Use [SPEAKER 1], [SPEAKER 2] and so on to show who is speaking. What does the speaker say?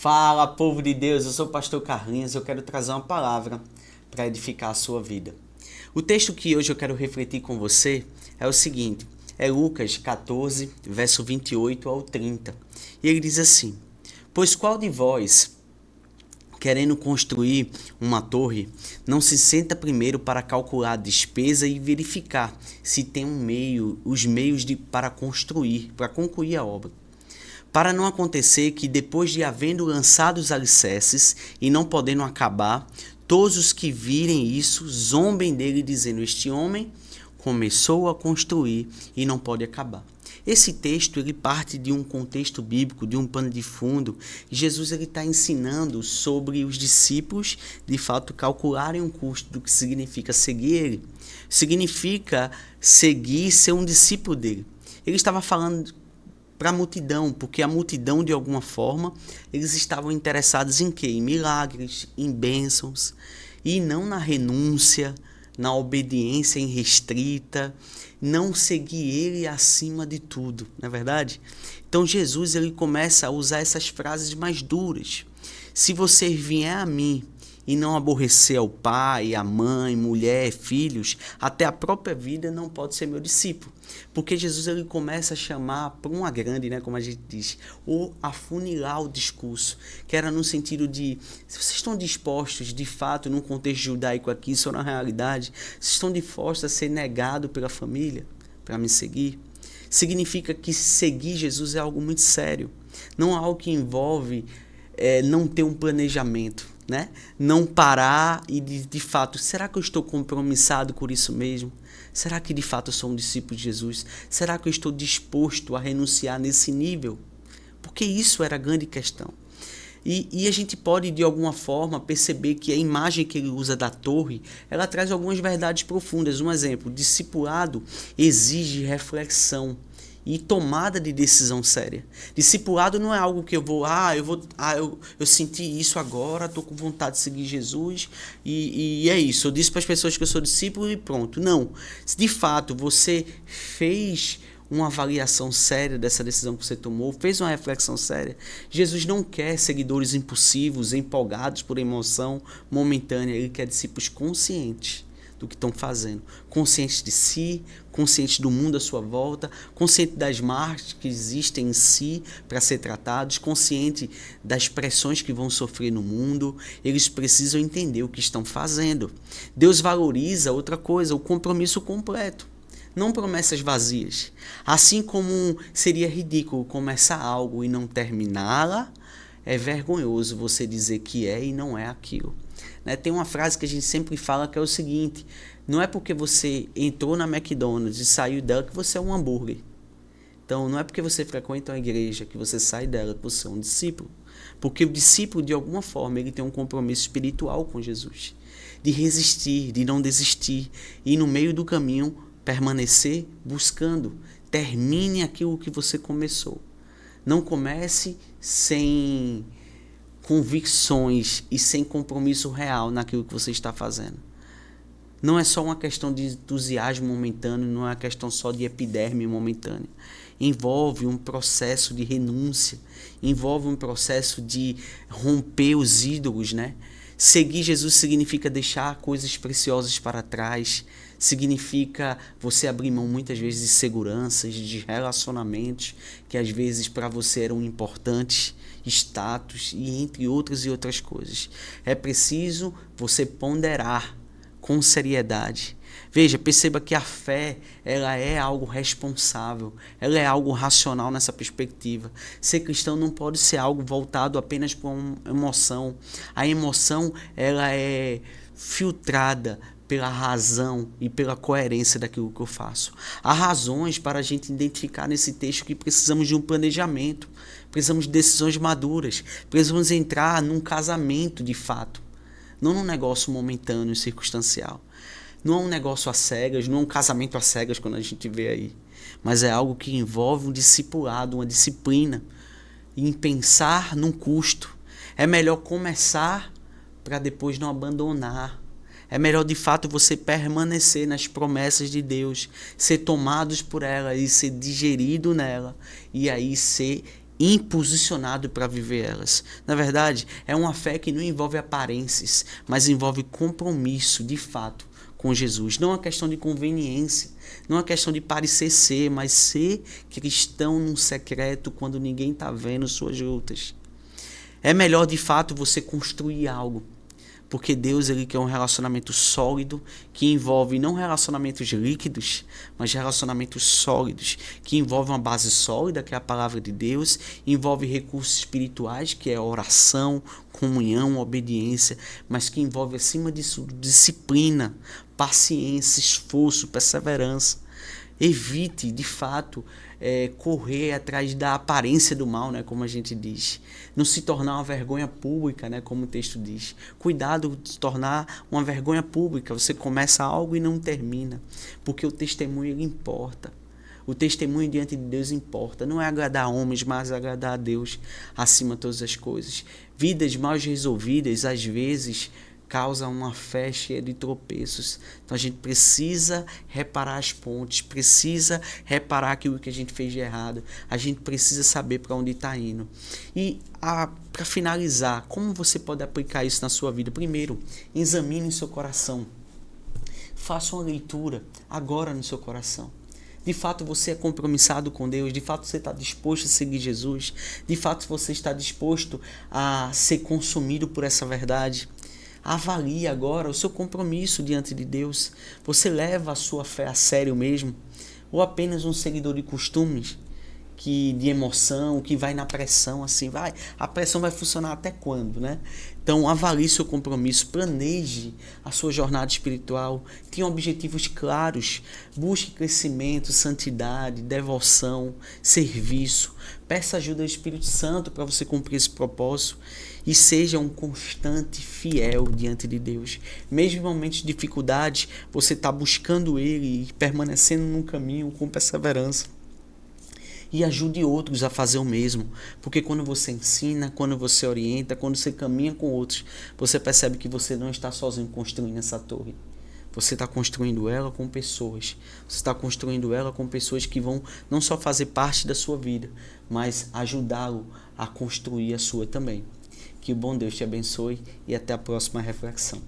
[SPEAKER 1] Fala, povo de Deus, eu sou o pastor Carlinhos, eu quero trazer uma palavra para edificar a sua vida. O texto que hoje eu quero refletir com você é o seguinte, é Lucas 14, verso 28 ao 30. E ele diz assim: Pois qual de vós, querendo construir uma torre, não se senta primeiro para calcular a despesa e verificar se tem os meios para concluir a obra? Para não acontecer que, depois de havendo lançado os alicerces e não podendo acabar, todos os que virem isso zombem dele, dizendo: Este homem começou a construir e não pode acabar. Esse texto ele parte de um contexto bíblico, de um pano de fundo. Jesus está ensinando sobre os discípulos, de fato, calcularem o custo do que significa seguir ele. Significa seguir, ser um discípulo dele. Ele estava falando para a multidão, porque a multidão, de alguma forma, eles estavam interessados em quê? Em milagres, em bênçãos, e não na renúncia, na obediência irrestrita, não seguir ele acima de tudo, não é verdade? Então Jesus ele começa a usar essas frases mais duras. Se você vier a mim e não aborrecer ao pai, a mãe, mulher, filhos, até a própria vida, não pode ser meu discípulo. Porque Jesus ele começa a chamar para uma grande, como a gente diz, ou afunilar o discurso, que era no sentido de, se vocês estão dispostos, de fato, num contexto judaico aqui, isso é na realidade, vocês estão dispostos a ser negado pela família para me seguir? Significa que seguir Jesus é algo muito sério, não é algo que envolve não ter um planejamento. Não parar e de fato, será que eu estou compromissado por isso mesmo? Será que de fato eu sou um discípulo de Jesus? Será que eu estou disposto a renunciar nesse nível? Porque isso era a grande questão. E a gente pode de alguma forma perceber que a imagem que ele usa da torre, ela traz algumas verdades profundas. Um exemplo, discipulado exige reflexão e tomada de decisão séria. Discipulado não é algo que eu senti isso agora, estou com vontade de seguir Jesus e é isso. Eu disse para as pessoas que eu sou discípulo e pronto. Não. De fato, você fez uma avaliação séria dessa decisão que você tomou, fez uma reflexão séria. Jesus não quer seguidores impulsivos, empolgados por emoção momentânea. Ele quer discípulos conscientes do que estão fazendo, conscientes de si, conscientes do mundo à sua volta, consciente das marcas que existem em si para ser tratados, consciente das pressões que vão sofrer no mundo. Eles precisam entender o que estão fazendo. Deus valoriza outra coisa, o compromisso completo, não promessas vazias. Assim como seria ridículo começar algo e não terminá-la, é vergonhoso você dizer que é e não é aquilo. Tem uma frase que a gente sempre fala que é o seguinte: não é porque você entrou na McDonald's e saiu dela que você é um hambúrguer. Então não é porque você frequenta uma igreja que você sai dela que você é um discípulo. Porque o discípulo, de alguma forma, ele tem um compromisso espiritual com Jesus, de resistir, de não desistir e no meio do caminho permanecer buscando. Termine aquilo que você começou. Não comece sem convicções e sem compromisso real naquilo que você está fazendo. Não é só uma questão de entusiasmo momentâneo, não é uma questão só de epiderme momentânea. Envolve um processo de renúncia, envolve um processo de romper os ídolos, Seguir Jesus significa deixar coisas preciosas para trás, significa você abrir mão muitas vezes de seguranças, de relacionamentos que às vezes para você eram importantes, status e entre outras coisas. É preciso você ponderar com seriedade. Veja, perceba que a fé, ela é algo responsável, ela é algo racional nessa perspectiva. Ser cristão não pode ser algo voltado apenas para uma emoção. A emoção, ela é filtrada pela razão e pela coerência daquilo que eu faço. Há razões para a gente identificar nesse texto que precisamos de um planejamento, precisamos de decisões maduras, precisamos entrar num casamento de fato, não num negócio momentâneo e circunstancial. Não é um negócio às cegas, não é um casamento às cegas quando a gente vê aí, mas é algo que envolve um discipulado, uma disciplina, em pensar num custo. É melhor começar para depois não abandonar. É melhor de fato você permanecer nas promessas de Deus, ser tomados por ela e ser digerido nela, e aí ser imposicionado para viver elas. Na verdade, é uma fé que não envolve aparências, mas envolve compromisso de fato com Jesus. Não é uma questão de conveniência, não é uma questão de parecer ser, mas ser cristão num secreto quando ninguém está vendo suas lutas. É melhor de fato você construir algo, porque Deus ele quer um relacionamento sólido que envolve não relacionamentos líquidos, mas relacionamentos sólidos, que envolve uma base sólida, que é a palavra de Deus, envolve recursos espirituais, que é oração, comunhão, obediência, mas que envolve acima disso disciplina, paciência, esforço, perseverança. Evite, de fato, correr atrás da aparência do mal, né, como a gente diz. Não se tornar uma vergonha pública, né, como o texto diz. Cuidado de se tornar uma vergonha pública. Você começa algo e não termina, porque o testemunho ele importa. O testemunho diante de Deus importa. Não é agradar a homens, mas agradar a Deus acima de todas as coisas. Vidas mal resolvidas, às vezes, causa uma fé cheia de tropeços. Então a gente precisa reparar as pontes, precisa reparar aquilo que a gente fez de errado. A gente precisa saber para onde está indo. E para finalizar, como você pode aplicar isso na sua vida? Primeiro, examine o seu coração. Faça uma leitura agora no seu coração. De fato você é compromissado com Deus? De fato você está disposto a seguir Jesus? De fato você está disposto a ser consumido por essa verdade? Avalie agora o seu compromisso diante de Deus. Você leva a sua fé a sério mesmo? Ou apenas um seguidor de costumes, de emoção, que vai na pressão, assim, vai? A pressão vai funcionar até quando, né? Então avalie seu compromisso, planeje a sua jornada espiritual, tenha objetivos claros, busque crescimento, santidade, devoção, serviço, peça ajuda do Espírito Santo para você cumprir esse propósito e seja um constante fiel diante de Deus. Mesmo em momentos de dificuldade, você está buscando Ele e permanecendo no caminho com perseverança. E ajude outros a fazer o mesmo, porque quando você ensina, quando você orienta, quando você caminha com outros, você percebe que você não está sozinho construindo essa torre. Você está construindo ela com pessoas. Você está construindo ela com pessoas que vão não só fazer parte da sua vida, mas ajudá-lo a construir a sua também. Que o bom Deus te abençoe e até a próxima reflexão.